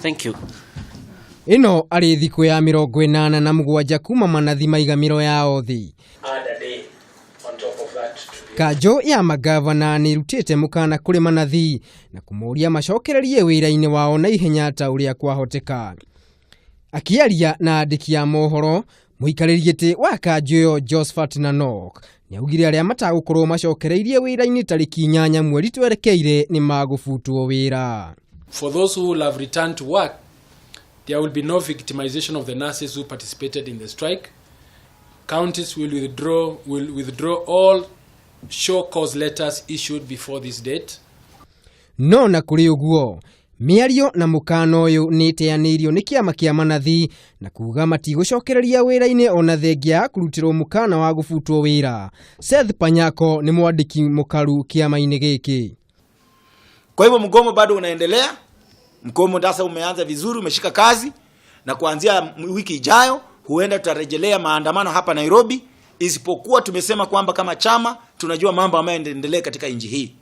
Thank you. Ino ari thiku ya 87 kuma manathi maigamiro yao thi. Kanjo ya magavana ni rutite mukana kuri manathi na kumuria macokererie wira-ini wao na ihenya ta uria kwahoteka. Akiaria na andiki ya mohoro, muikariri giti wa kanjo Josephat Nanok niaugire aria matagukorwo macokereirie wira-ini tariki 8 mweri twerekeire ni magufutwo wira. For those who will have returned to work, there will be no victimization of the nurses who participated in the strike. Counties will withdraw all show cause letters issued before this date. No na kuri uguo, miario na mukano uyu ni teanirio ni kiama kia manathi na kuga matigucokereria wira-ini ona thengia kurutirwo mukana wa gufutwo wira. Seth Panyako ni mwandiki mukaru kiama-ini giki. Kwa hivyo mgomo bado unaendelea. Mgomo sasa umeanza vizuri, umeshika kazi, na kuanzia wiki ijayo huenda tutarejelea maandamano hapa Nairobi, isipokuwa tumesema kwamba kama chama tunajua mambo ambayo yanaendelea katika nchi hii.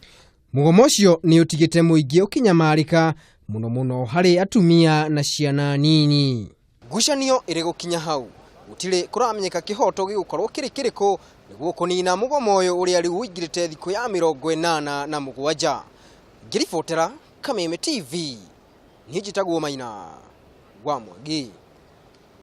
Mugomo ucio ni utigite muingi ukinyamarika muno hari atumia na ciana nini. Ngucanio iri gukinya hau gutire kuramenyeka kihoto gigukorwo kiriku niguo kunina mugomo uyu uria riu uingirite thiku ya 87. Ngiribotera Kameme TV. Nijitagwo Maina wa Mwangi.